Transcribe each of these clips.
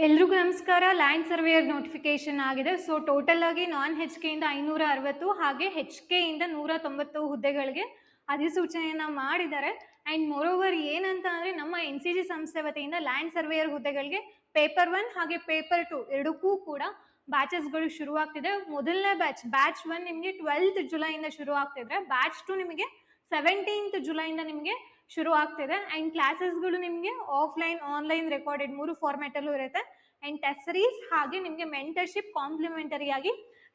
ಎಲ್ರಿಗೂ ನಮಸ್ಕಾರ. Land surveyor notification ಆಗಿದೆ. ಸೊ ಟೋಟಲ್ ಆಗಿ ನಾನ್ ಹೆಚ್ ಕೆ ಇಂದ 560 ಹಾಗೆ ಹೆಚ್ ಕೆ ಇಂದ 190 ಹುದ್ದೆಗಳಿಗೆ ಅಧಿಸೂಚನೆಯನ್ನ ಮಾಡಿದ್ದಾರೆ. ಅಂಡ್ ಮೋರೋವರ್ ಏನಂತ ಅಂದ್ರೆ ನಮ್ಮ NCG ಸಂಸ್ಥೆ ವತಿಯಿಂದ ಲ್ಯಾಂಡ್ ಸರ್ವೇಯರ್ ಹುದ್ದೆಗಳಿಗೆ ಪೇಪರ್ 1 ಹಾಗೆ ಪೇಪರ್ 2 ಎರಡಕ್ಕೂ ಕೂಡ ಬ್ಯಾಚಸ್ಗಳು ಶುರು ಆಗ್ತಿದೆ. ಮೊದಲನೇ ಬ್ಯಾಚ್ 1 ನಿಮಗೆ 12th ಜುಲೈಯಿಂದ ಶುರು ಆಗ್ತಿದ್ರೆ, ಬ್ಯಾಚ್ 2 ನಿಮಗೆ 17th ಜುಲೈಯಿಂದ ನಿಮಗೆ ಶುರು ಆಗ್ತಿದೆ. ಅಂಡ್ ಕ್ಲಾಸಸ್ಗಳು ನಿಮಗೆ ಆಫ್ಲೈನ್, ಆನ್ಲೈನ್, ರೆಕಾರ್ಡೆಡ್ 3 ಫಾರ್ಮ್ಯಾಟ್ ಅಲ್ಲೂ ಇರುತ್ತೆ. ಅಂಡ್ ಟೆಸ್ಟ್ ಸೀರೀಸ್ ಹಾಗೆ ನಿಮಗೆ ಮೆಂಟರ್ಶಿಪ್ ಕಾಂಪ್ಲಿಮೆಂಟರಿ ಆಗಿ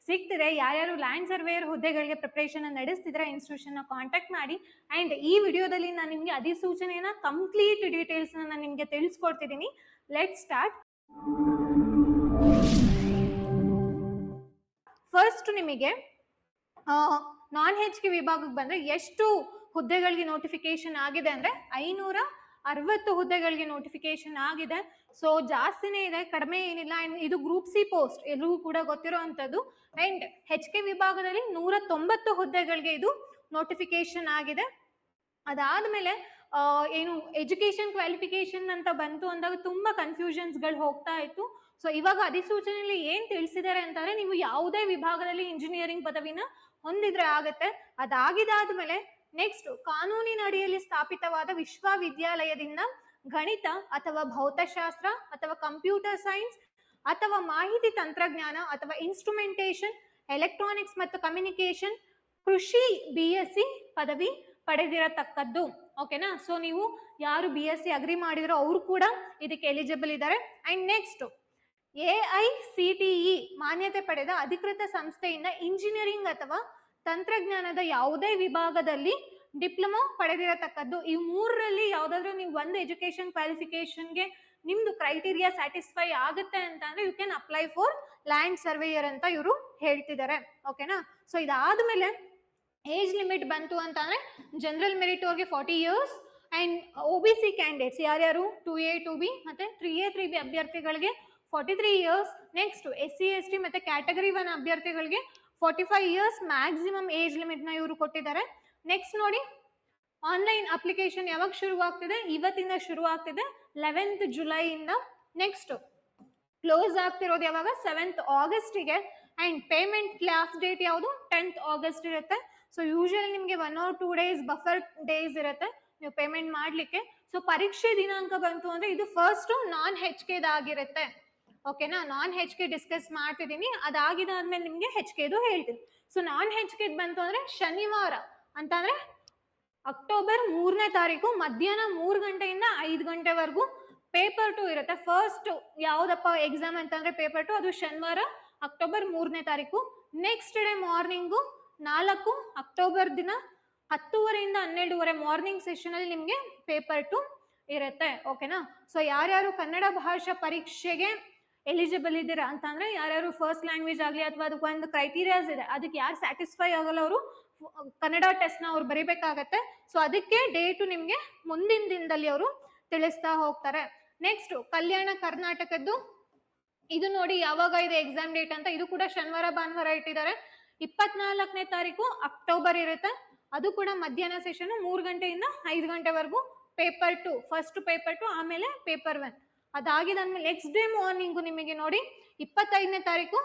ಸಿಗ್ತಿದೆ. ಯಾರ್ಯಾರು ಲ್ಯಾಂಡ್ ಸರ್ವೇಯರ್ ಹುದ್ದೆಗಳಿಗೆ ಪ್ರಿಪರೇಷನ್ ನಡೆಸ್ತಿದ್ರೆ ಇನ್ಸ್ಟಿಟ್ಯೂಷನ್ ಕಾಂಟ್ಯಾಕ್ಟ್ ಮಾಡಿ. ಅಂಡ್ ಈ ವಿಡಿಯೋದಲ್ಲಿ ನಾನು ನಿಮಗೆ ಅಧಿಸೂಚನೆಯನ್ನ ಕಂಪ್ಲೀಟ್ ಡೀಟೇಲ್ಸ್ ನಾನು ನಿಮಗೆ ತಿಳಿಸ್ಕೊಡ್ತಿದ್ದೀನಿ. Let start. ಫಸ್ಟ್ ನಿಮಗೆ ನಾನ್ ಹೆಚ್ ಕೆ ವಿಭಾಗಕ್ಕೆ ಬಂದ್ರೆ ಎಷ್ಟು ಹುದ್ದೆಗಳಿಗೆ ನೋಟಿಫಿಕೇಶನ್ ಆಗಿದೆ ಅಂದ್ರೆ 560 ಹುದ್ದೆಗಳಿಗೆ ನೋಟಿಫಿಕೇಶನ್ ಆಗಿದೆ. ಸೊ ಜಾಸ್ತಿನೇ ಇದೆ, ಕಡಿಮೆ ಏನಿಲ್ಲ. ಇದು ಗ್ರೂಪ್ ಸಿ ಪೋಸ್ಟ್, ಎಲ್ರಿಗೂ ಕೂಡ ಗೊತ್ತಿರೋ ಅಂಥದ್ದು. ಅಂಡ್ ಹೆಚ್ ಕೆ ವಿಭಾಗದಲ್ಲಿ 190 ಹುದ್ದೆಗಳಿಗೆ ಇದು ನೋಟಿಫಿಕೇಶನ್ ಆಗಿದೆ. ಅದಾದ್ಮೇಲೆ ಏನು ಎಜುಕೇಶನ್ ಕ್ವಾಲಿಫಿಕೇಶನ್ ಅಂತ ಬಂತು ಅಂದಾಗ ತುಂಬಾ ಕನ್ಫ್ಯೂಷನ್ಸ್ಗಳು ಹೋಗ್ತಾ ಇತ್ತು. ಸೊ ಇವಾಗ ಅಧಿಸೂಚನೆಯಲ್ಲಿ ಏನ್ ತಿಳಿಸಿದ್ದಾರೆ ಅಂತಂದ್ರೆ, ನೀವು ಯಾವುದೇ ವಿಭಾಗದಲ್ಲಿ ಇಂಜಿನಿಯರಿಂಗ್ ಪದವಿನ ಹೊಂದಿದ್ರೆ ಆಗತ್ತೆ. ಅದಾಗಿದಾದ್ಮೇಲೆ ನೆಕ್ಸ್ಟ್ ಕಾನೂನಿನ ಅಡಿಯಲ್ಲಿ ಸ್ಥಾಪಿತವಾದ ವಿಶ್ವವಿದ್ಯಾಲಯದಿಂದ ಗಣಿತ ಅಥವಾ ಭೌತಶಾಸ್ತ್ರ ಅಥವಾ ಕಂಪ್ಯೂಟರ್ ಸೈನ್ಸ್ ಅಥವಾ ಮಾಹಿತಿ ತಂತ್ರಜ್ಞಾನ ಅಥವಾ ಇನ್ಸ್ಟ್ರುಮೆಂಟೇಶನ್, ಎಲೆಕ್ಟ್ರಾನಿಕ್ಸ್ ಮತ್ತು ಕಮ್ಯುನಿಕೇಶನ್, ಕೃಷಿ BSc ಪದವಿ ಪಡೆದಿರತಕ್ಕದ್ದು. ಓಕೆನಾ? ಸೊ ನೀವು ಯಾರು BSc ಅಗ್ರಿ ಮಾಡಿದ್ರೋ ಅವರು ಕೂಡ ಇದಕ್ಕೆ ಎಲಿಜಿಬಲ್ ಇದ್ದಾರೆ. ಅಂಡ್ ನೆಕ್ಸ್ಟ್ AICTE ಮಾನ್ಯತೆ ಪಡೆದ ಅಧಿಕೃತ ಸಂಸ್ಥೆಯಿಂದ ಇಂಜಿನಿಯರಿಂಗ್ ಅಥವಾ ತಂತ್ರಜ್ಞಾನದ ಯಾವುದೇ ವಿಭಾಗದಲ್ಲಿ ಡಿಪ್ಲೊಮಾ ಪಡೆದಿರತಕ್ಕದ್ದು. ಈ ಮೂರರಲ್ಲಿ ಯಾವ್ದಾದ್ರು ನೀವು ಒಂದು ಎಜುಕೇಶನ್ ಕ್ವಾಲಿಫಿಕೇಶನ್ಗೆ ನಿಮ್ದು ಕ್ರೈಟೀರಿಯಾ ಸ್ಯಾಟಿಸ್ಫೈ ಆಗುತ್ತೆ ಅಂತ ಅಂದ್ರೆ you can apply for land surveyor ಅಂತ ಇವರು ಹೇಳ್ತಿದ್ದಾರೆ. ಓಕೆನಾ? ಸೊ ಇದಾದ್ಮೇಲೆ ಏಜ್ ಲಿಮಿಟ್ ಬಂತು ಅಂತ ಅಂದ್ರೆ ಜನರಲ್ ಮೆರಿಟ್ ಅವ್ರಿಗೆ 40 years. ಅಂಡ್ OBC ಕ್ಯಾಂಡಿಡೇಟ್ಸ್ ಯಾರ್ಯಾರು 2A 2B ಮತ್ತೆ 3A 3B ಅಭ್ಯರ್ಥಿಗಳಿಗೆ 43 years. ನೆಕ್ಸ್ಟ್ SC ST ಮತ್ತೆ ಕ್ಯಾಟಗರಿ 1 ಅಭ್ಯರ್ಥಿಗಳಿಗೆ 45 years ಮ್ಯಾಕ್ಸಿಮಮ್ ಏಜ್ ಲಿಮಿಟ್ ನ ಇವರು ಕೊಟ್ಟಿದ್ದಾರೆ. ನೆಕ್ಸ್ಟ್ ನೋಡಿ, ಆನ್ಲೈನ್ ಅಪ್ಲಿಕೇಶನ್ ಯಾವಾಗ ಶುರು ಆಗ್ತಿದೆ? ಇವತ್ತಿಂದ ಶುರು ಆಗ್ತಿದೆ, 11th ಜುಲೈಯಿಂದ. ನೆಕ್ಸ್ಟ್ ಕ್ಲೋಸ್ ಆಗ್ತಿರೋದು ಯಾವಾಗ? 7th ಆಗಸ್ಟ್ಗೆ. ಅಂಡ್ ಪೇಮೆಂಟ್ ಲಾಸ್ಟ್ ಡೇಟ್ ಯಾವುದು? 10th ಆಗಸ್ಟ್ ಇರುತ್ತೆ. ಸೊ ಯೂಶಲಿ ನಿಮಗೆ 1 or 2 days ಬಫರ್ ಡೇಸ್ ಇರುತ್ತೆ ನೀವು ಪೇಮೆಂಟ್ ಮಾಡ್ಲಿಕ್ಕೆ. ಸೊ ಪರೀಕ್ಷೆ ದಿನಾಂಕ ಬಂತು ಅಂದ್ರೆ ಇದು ಫಸ್ಟ್ ನಾನ್ ಹೆಚ್ ಕೆ ಆಗಿರುತ್ತೆ. ಓಕೆನಾ? ನಾನ್ ಹೆಚ್ ಕೆ ಡಿಸ್ಕಸ್ ಮಾಡ್ತಿದ್ದೀನಿ, ಅದಾಗಿದಾದ್ಮೇಲೆ ನಿಮ್ಗೆ ಹೆಚ್ ಕೆದು ಹೇಳ್ತೀನಿ. ಸೊ ನಾನ್ ಹೆಚ್ ಕೆ ಬಂತು ಅಂದ್ರೆ ಶನಿವಾರ ಅಂತಂದ್ರೆ ಅಕ್ಟೋಬರ್ 3ನೇ ತಾರೀಕು ಮಧ್ಯಾಹ್ನ 3 ಗಂಟೆಯಿಂದ 5 ಗಂಟೆವರೆಗೂ ಪೇಪರ್ 2 ಇರುತ್ತೆ. ಫಸ್ಟ್ ಯಾವ್ದಪ್ಪ ಎಕ್ಸಾಮ್ ಅಂತಂದ್ರೆ ಪೇಪರ್ 2, ಅದು ಶನಿವಾರ ಅಕ್ಟೋಬರ್ 3ನೇ ತಾರೀಕು. ನೆಕ್ಸ್ಟ್ ಡೇ ಮಾರ್ನಿಂಗು 4 ಅಕ್ಟೋಬರ್ ದಿನ 10:30 12:30 ಮಾರ್ನಿಂಗ್ ಸೆಷನ್ ಅಲ್ಲಿ ನಿಮ್ಗೆ ಪೇಪರ್ 2 ಇರುತ್ತೆ. ಓಕೆನಾ? ಸೊ ಯಾರ್ಯಾರು ಕನ್ನಡ ಭಾಷಾ ಪರೀಕ್ಷೆಗೆ ಎಲಿಜಿಬಲ್ ಇದ್ದೀರಾ ಅಂತಂದ್ರೆ, ಯಾರ್ಯಾರು ಫಸ್ಟ್ ಲ್ಯಾಂಗ್ವೇಜ್ ಆಗಲಿ ಅಥವಾ ಅದಕ್ಕೊಂದು ಕ್ರೈಟೀರಿಯಾಸ್ ಇದೆ, ಅದಕ್ಕೆ ಯಾರು ಸ್ಯಾಟಿಸ್ಫೈ ಆಗಲ್ಲ ಅವರು ಕನ್ನಡ ಟೆಸ್ಟ್ ನ ಅವ್ರು ಬರೀಬೇಕಾಗತ್ತೆ. ಸೊ ಅದಕ್ಕೆ ಡೇಟು ನಿಮ್ಗೆ ಮುಂದಿನ ದಿನದಲ್ಲಿ ಅವರು ತಿಳಿಸ್ತಾ ಹೋಗ್ತಾರೆ. ನೆಕ್ಸ್ಟ್ ಕಲ್ಯಾಣ ಕರ್ನಾಟಕದ್ದು ಇದು ನೋಡಿ ಯಾವಾಗ ಇದೆ ಎಕ್ಸಾಮ್ ಡೇಟ್ ಅಂತ. ಇದು ಕೂಡ ಶನಿವಾರ ಭಾನುವಾರ ಇಟ್ಟಿದ್ದಾರೆ. 24ನೇ ತಾರೀಕು ಅಕ್ಟೋಬರ್ ಇರುತ್ತೆ. ಅದು ಕೂಡ ಮಧ್ಯಾಹ್ನ ಸೆಷನ್ 3 ಗಂಟೆಯಿಂದ 5 ಗಂಟೆವರೆಗೂ ಪೇಪರ್ 2, ಫಸ್ಟ್ ಪೇಪರ್ 2 ಆಮೇಲೆ ಪೇಪರ್ 1. ಅದಾಗಿದಾದ್ಮೇಲೆ ನೆಕ್ಸ್ಟ್ ಡೇ ಮಾರ್ನಿಂಗು ನಿಮಗೆ ನೋಡಿ 25ನೇ ತಾರೀಕು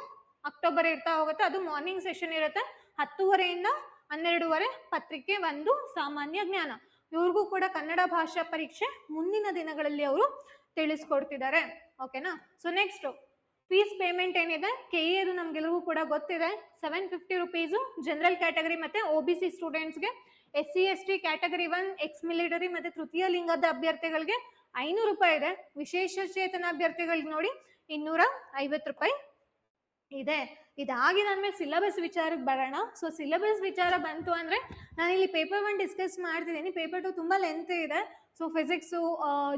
ಅಕ್ಟೋಬರ್ ಇರ್ತಾ ಹೋಗುತ್ತೆ. ಅದು ಮಾರ್ನಿಂಗ್ ಸೆಷನ್ ಇರುತ್ತೆ 10:30 12:30 ಪತ್ರಿಕೆ 1 ಸಾಮಾನ್ಯ ಜ್ಞಾನ. ಇವ್ರಿಗೂ ಕೂಡ ಕನ್ನಡ ಭಾಷಾ ಪರೀಕ್ಷೆ ಮುಂದಿನ ದಿನಗಳಲ್ಲಿ ಅವರು ತಿಳಿಸ್ಕೊಡ್ತಿದ್ದಾರೆ. ಓಕೆನಾ? ಸೊ ನೆಕ್ಸ್ಟ್ ಫೀಸ್ ಪೇಮೆಂಟ್ ಏನಿದೆ KE ಅದು ನಮ್ಗೆಲ್ಲರಿಗೂ ಕೂಡ ಗೊತ್ತಿದೆ. 750 ರುಪೀಸು ಜನರಲ್ ಕ್ಯಾಟಗರಿ ಮತ್ತೆ OBC ಸ್ಟೂಡೆಂಟ್ಸ್ಗೆ. SC ST category 1 X military ಮತ್ತೆ ತೃತೀಯ ಲಿಂಗದ ಅಭ್ಯರ್ಥಿಗಳಿಗೆ 500 ರೂಪಾಯಿ ಇದೆ. ವಿಶೇಷ ಚೇತನ ಅಭ್ಯರ್ಥಿಗಳಿಗೆ ನೋಡಿ 250 ರೂಪಾಯಿ ಇದೆ. ಇದಾಗಿದಾದ್ಮೇಲೆ ಸಿಲೆಬಸ್ ವಿಚಾರಕ್ಕೆ ಬರೋಣ. ಸೊ ಸಿಲೆಬಸ್ ವಿಚಾರ ಬಂತು ಅಂದ್ರೆ ನಾನು ಇಲ್ಲಿ ಪೇಪರ್ 1 ಡಿಸ್ಕಸ್ ಮಾಡ್ತಿದ್ದೀನಿ. ಪೇಪರ್ 2 ತುಂಬಾ ಲೆಂತ್ ಇದೆ. ಸೊ ಫಿಸಿಕ್ಸು,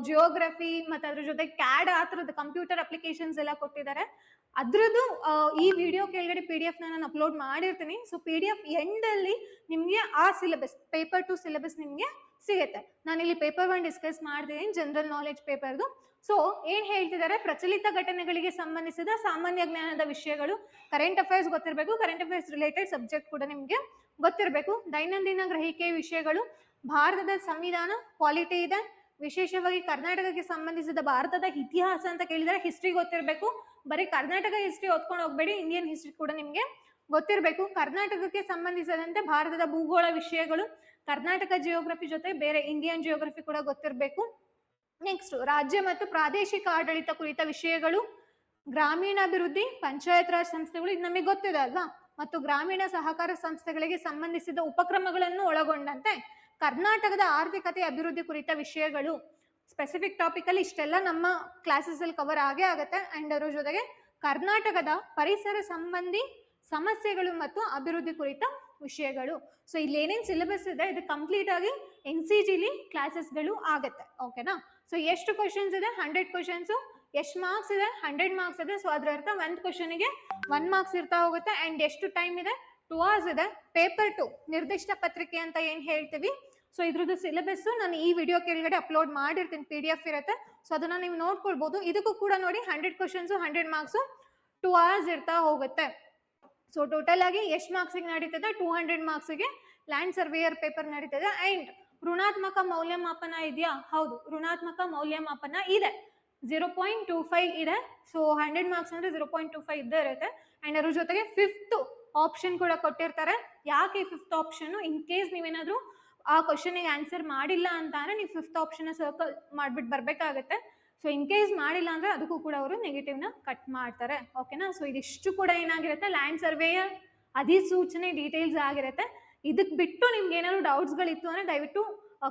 ಜಿಯೋಗ್ರಫಿ ಮತ್ತೆ ಅದ್ರ ಜೊತೆ CAD ಆ ಥರದ ಕಂಪ್ಯೂಟರ್ ಅಪ್ಲಿಕೇಶನ್ಸ್ ಎಲ್ಲ ಕೊಟ್ಟಿದ್ದಾರೆ. ಅದ್ರದ್ದು ಈ ವಿಡಿಯೋ ಕೆಳಗಡೆ PDF ನಾನು ಅಪ್ಲೋಡ್ ಮಾಡಿರ್ತೀನಿ. ಸೊ PDF ಎಂಡಲ್ಲಿ ನಿಮಗೆ ಆ ಸಿಲೆಬಸ್ ಪೇಪರ್ 2 ಸಿಲೆಬಸ್ ನಿಮಗೆ ಸಿಗುತ್ತೆ. ನಾನಿಲ್ಲಿ ಪೇಪರ್ 1 ಡಿಸ್ಕಸ್ ಮಾಡ್ತಿದ್ದೀನಿ, ಜನರಲ್ ನಾಲೆಡ್ಜ್ ಪೇಪರ್ದು. ಸೊ ಏನ್ ಹೇಳ್ತಿದ್ದಾರೆ? ಪ್ರಚಲಿತ ಘಟನೆಗಳಿಗೆ ಸಂಬಂಧಿಸಿದ ಸಾಮಾನ್ಯ ಜ್ಞಾನದ ವಿಷಯಗಳು, ಕರೆಂಟ್ ಅಫೇರ್ಸ್ ಗೊತ್ತಿರಬೇಕು, ಕರೆಂಟ್ ಅಫೇರ್ಸ್ ರಿಲೇಟೆಡ್ ಸಬ್ಜೆಕ್ಟ್ ಕೂಡ ನಿಮಗೆ ಗೊತ್ತಿರಬೇಕು. ದೈನಂದಿನ ಗ್ರಹಿಕೆ ವಿಷಯಗಳು, ಭಾರತದ ಸಂವಿಧಾನ, ಪಾಲಿಟಿ ಇದೆ, ವಿಶೇಷವಾಗಿ ಕರ್ನಾಟಕಕ್ಕೆ ಸಂಬಂಧಿಸಿದ ಭಾರತದ ಇತಿಹಾಸ ಅಂತ ಕೇಳಿದ್ರೆ ಹಿಸ್ಟ್ರಿ ಗೊತ್ತಿರಬೇಕು. ಬರೀ ಕರ್ನಾಟಕ ಹಿಸ್ಟ್ರಿ ಓದ್ಕೊಂಡು ಹೋಗ್ಬೇಡಿ, ಇಂಡಿಯನ್ ಹಿಸ್ಟ್ರಿ ಕೂಡ ನಿಮ್ಗೆ ಗೊತ್ತಿರಬೇಕು. ಕರ್ನಾಟಕಕ್ಕೆ ಸಂಬಂಧಿಸಿದಂತೆ ಭಾರತದ ಭೂಗೋಳ ವಿಷಯಗಳು, ಕರ್ನಾಟಕ ಜಿಯೋಗ್ರಫಿ ಜೊತೆ ಬೇರೆ ಇಂಡಿಯನ್ ಜಿಯೋಗ್ರಫಿ ಕೂಡ ಗೊತ್ತಿರಬೇಕು. ನೆಕ್ಸ್ಟ್ ರಾಜ್ಯ ಮತ್ತು ಪ್ರಾದೇಶಿಕ ಆಡಳಿತ ಕುರಿತ ವಿಷಯಗಳು, ಗ್ರಾಮೀಣಾಭಿವೃದ್ಧಿ, ಪಂಚಾಯತ್ ರಾಜ್ ಸಂಸ್ಥೆಗಳು, ಇದು ನಮಗೆ ಗೊತ್ತಿದೆ ಅಲ್ವಾ, ಮತ್ತು ಗ್ರಾಮೀಣ ಸಹಕಾರ ಸಂಸ್ಥೆಗಳಿಗೆ ಸಂಬಂಧಿಸಿದ ಉಪಕ್ರಮಗಳನ್ನು ಒಳಗೊಂಡಂತೆ ಕರ್ನಾಟಕದ ಆರ್ಥಿಕತೆ ಅಭಿವೃದ್ಧಿ ಕುರಿತ ವಿಷಯಗಳು. ಸ್ಪೆಸಿಫಿಕ್ ಟಾಪಿಕ್ ಅಲ್ಲಿ ಇಷ್ಟೆಲ್ಲ ನಮ್ಮ ಕ್ಲಾಸಸ್ ಅಲ್ಲಿ ಕವರ್ ಆಗೇ ಆಗುತ್ತೆ. ಅಂಡ್ ಅದರ ಜೊತೆಗೆ ಕರ್ನಾಟಕದ ಪರಿಸರ ಸಂಬಂಧಿ ಸಮಸ್ಯೆಗಳು ಮತ್ತು ಅಭಿವೃದ್ಧಿ ಕುರಿತ ವಿಷಯಗಳು. ಸೊ ಇಲ್ಲಿ ಏನೇನು ಸಿಲೆಬಸ್ ಇದೆ ಇದು ಕಂಪ್ಲೀಟ್ ಆಗಿ NCGಲಿ ಕ್ಲಾಸಸ್ಗಳು ಆಗುತ್ತೆ. ಓಕೆನಾ? ಸೊ ಎಷ್ಟು ಕ್ವಶನ್ಸ್ ಇದೆ? 100 ಕ್ವಶನ್ಸ್. ಎಷ್ಟು ಮಾರ್ಕ್ಸ್ ಇದೆ? 100 ಮಾರ್ಕ್ಸ್ ಇದೆ. ಸೊ ಅದರ ಅರ್ಥ ಒಂದು ಕ್ವಶನ್ಗೆ 1 ಮಾರ್ಕ್ಸ್ ಇರ್ತಾ ಹೋಗುತ್ತೆ. ಅಂಡ್ ಎಷ್ಟು ಟೈಮ್ ಇದೆ? 2 hours ಇದೆ. ಪೇಪರ್ 2 ನಿರ್ದಿಷ್ಟ ಪತ್ರಿಕೆ ಅಂತ ಏನು ಹೇಳ್ತೀವಿ, ಸೊ ಇದ್ರದ್ದು ಸಿಲೆಬಸ್ ನಾನು ಈ ವಿಡಿಯೋ ಕೆಳಗಡೆ ಅಪ್ಲೋಡ್ ಮಾಡಿರ್ತೀನಿ, PDF ಇರುತ್ತೆ. ಸೊ ಅದನ್ನ ನೀವು ನೋಡ್ಕೊಳ್ಬಹುದು. ಇದಕ್ಕೂ ಕೂಡ ನೋಡಿ 100 ಕ್ವಶನ್ಸ್ 100 ಮಾರ್ಕ್ಸ್ 2 hours ಇರ್ತಾ ಹೋಗುತ್ತೆ. ಸೊ ಟೋಟಲ್ ಆಗಿ ಎಷ್ಟು ಮಾರ್ಕ್ಸಿಗೆ ನಡೀತದೆ? 200 ಮಾರ್ಕ್ಸ್ಗೆ ಲ್ಯಾಂಡ್ ಸರ್ವೇಯರ್ ಪೇಪರ್ ನಡೀತದೆ. ಅಂಡ್ ಋಣಾತ್ಮಕ ಮೌಲ್ಯಮಾಪನ ಇದೆಯಾ? ಹೌದು, ಋಣಾತ್ಮಕ ಮೌಲ್ಯಮಾಪನ ಇದೆ. 0.25 ಇದೆ. ಸೊ 100 ಮಾರ್ಕ್ಸ್ ಅಂದ್ರೆ 0.25 ಇದ್ದೇ ಇರುತ್ತೆ. ಅಂಡ್ ಅದ್ರ ಜೊತೆಗೆ 5th ಆಪ್ಷನ್ ಕೂಡ ಕೊಟ್ಟಿರ್ತಾರೆ. ಯಾಕೆ 5th ಆಪ್ಷನ್? ಇನ್ ಕೇಸ್ ನೀವೇನಾದ್ರೂ ಆ ಕ್ವಶನ್ಗೆ ಆನ್ಸರ್ ಮಾಡಿಲ್ಲ ಅಂತ ಅಂದ್ರೆ ನೀವು 5th ಆಪ್ಷನ್ ಸರ್ಕಲ್ ಮಾಡ್ಬಿಟ್ಟು ಬರ್ಬೇಕಾಗತ್ತೆ. ಸೊ ಇನ್ ಕೇಸ್ ಮಾಡಿಲ್ಲ ಅಂದ್ರೆ ಅದಕ್ಕೂ ಕೂಡ ಅವರು ನೆಗೆಟಿವ್ನ ಕಟ್ ಮಾಡ್ತಾರೆ. ಓಕೆನಾ? ಸೊ ಇದಿಷ್ಟು ಕೂಡ ಏನಾಗಿರುತ್ತೆ, ಲ್ಯಾಂಡ್ ಸರ್ವೇಯರ್ ಅಧಿಸೂಚನೆ ಡೀಟೇಲ್ಸ್ ಆಗಿರುತ್ತೆ. ಇದಕ್ಕೆ ಬಿಟ್ಟು ನಿಮ್ಗೆ ಏನಾದ್ರು ಡೌಟ್ಸ್ಗಳಿತ್ತು ಅಂದ್ರೆ ದಯವಿಟ್ಟು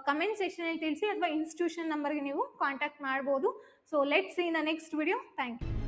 ಕಮೆಂಟ್ ಸೆಕ್ಷನಲ್ಲಿ ತಿಳಿಸಿ, ಅಥವಾ ಇನ್ಸ್ಟಿಟ್ಯೂಷನ್ ನಂಬರ್ಗೆ ನೀವು ಕಾಂಟ್ಯಾಕ್ಟ್ ಮಾಡ್ಬೋದು. So let's see in the next video. Thank you.